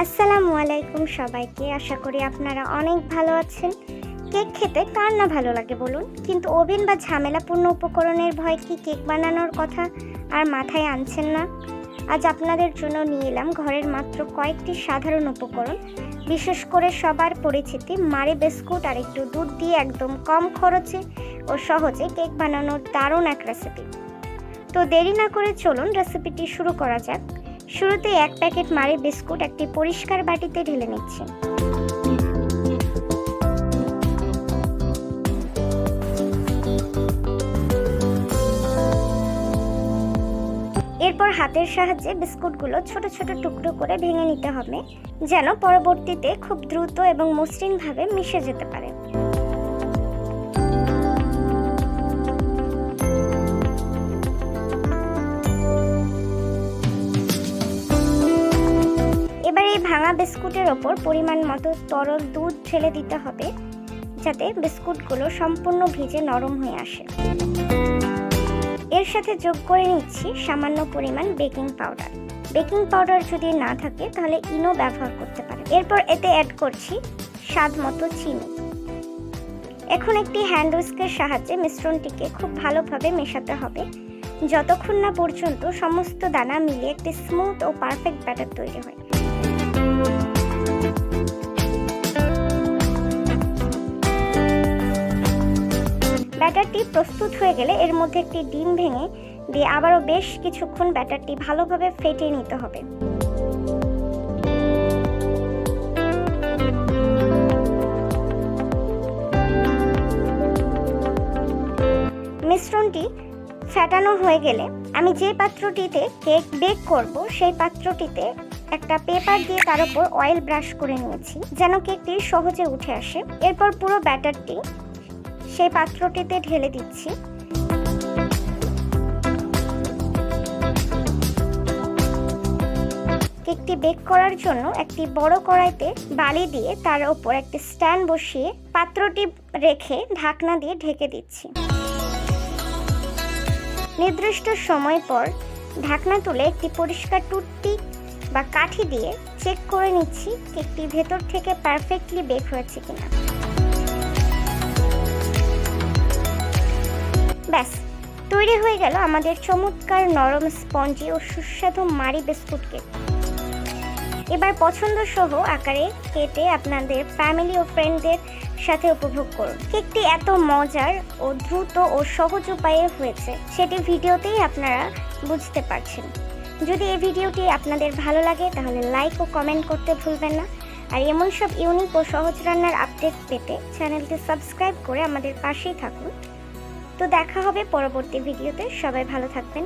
আসসালামু আলাইকুম সবাইকে। আশা করি আপনারা অনেক ভালো আছেন। কেক খেতে কার না ভালো লাগে বলুন, কিন্তু ওভেন বা ঝামেলাপূর্ণ উপকরণের ভয় কি কেক বানানোর কথা আর মাথায় আনছেন না? আজ আপনাদের জন্য নিয়ে এলাম ঘরের মাত্র কয়েকটি সাধারণ উপকরণ, বিশেষ করে সবার পরিচিতি মারি বিস্কুট আর একটু দুধ দিয়ে একদম কম খরচে ও সহজে কেক বানানোর দারুণ এক রেসিপি। তো দেরি না করে চলুন রেসিপিটি শুরু করা যাক। শুরুতে এক প্যাকেট মারি বিস্কুট একটি পরিষ্কার বাটিতে ঢেলে নিচ্ছি। এরপর হাতের সাহায্যে বিস্কুটগুলো ছোট ছোট টুকরো করে ভেঙে নিতে হবে, যেন পরবর্তীতে খুব দ্রুত এবং মসৃণভাবে মিশে যেতে পারে। এবার এই ভাঙা বিস্কুটের ওপর পরিমাণ মতো তরল দুধ ঢেলে দিতে হবে, যাতে বিস্কুটগুলো সম্পূর্ণ ভিজে নরম হয়ে আসে। এর সাথে যোগ করে নিচ্ছি সামান্য পরিমাণ বেকিং পাউডার। বেকিং পাউডার যদি না থাকে তাহলে ইনো ব্যবহার করতে পারেন। এরপর এতে অ্যাড করছি স্বাদ মতো চিনি। এখন একটি হ্যান্ড হুইস্কের সাহায্যে মিশ্রণটিকে খুব ভালোভাবে মেশাতে হবে, যতক্ষণ না পর্যন্ত সমস্ত দানা মিলিয়ে একটি স্মুথ ও পারফেক্ট ব্যাটার তৈরি হয়। ব্যাটারটি প্রস্তুত হয়ে গেলে এর মধ্যে একটি ডিম ভেঙে দিয়ে আবারও বেশ কিছুক্ষণ ব্যাটারটি ভালোভাবে ফেটিয়ে নিতে হবে। মিশ্রণটি ফেটানো হয়ে গেলে আমি যে পাত্রটিতে কেক বেক করব সেই পাত্রটিতে একটা পেপার দিয়ে তার উপর অয়েল ব্রাশ করে নিয়েছি, যেন কেকটি সহজে উঠে আসে। এরপর পুরো ব্যাটারটি সেই পাত্রটিতে ঢেলে দিচ্ছি। কেকটি বেক করার জন্য একটি বড় কড়াইতে বালি দিয়ে তার উপর একটি স্ট্যান্ড বসিয়ে পাত্রটি রেখে ঢাকনা দিয়ে ঢেকে দিচ্ছি। নির্দিষ্ট সময় পর ঢাকনা তুলে একটি পরিষ্কার টুথপিক বা কাঠি দিয়ে চেক করে নিচ্ছি কেকটি ভেতর থেকে পারফেক্টলি বেক হয়েছে কিনা। ব্যাস, তৈরি হয়ে গেল আমাদের চমৎকার নরম স্পঞ্জি ও সুস্বাদু মারি বিস্কুট কেক। এবার পছন্দ সহ আকারে কেটে আপনাদের ফ্যামিলি ও ফ্রেন্ডদের সাথে উপভোগ করুন। কেকটি এত মজার ও দ্রুত ও সহজ উপায়ে হয়েছে সেটি ভিডিওতেই আপনারা বুঝতে পারছেন। যদি এই ভিডিওটি আপনাদের ভালো লাগে তাহলে লাইক ও কমেন্ট করতে ভুলবেন না। আর এমন সব ইউনিক ও সহজ রান্নার আপডেট পেতে চ্যানেলটি সাবস্ক্রাইব করে আমাদের পাশেই থাকুন। তো দেখা হবে পরবর্তী ভিডিওতে। সবাই ভালো থাকবেন।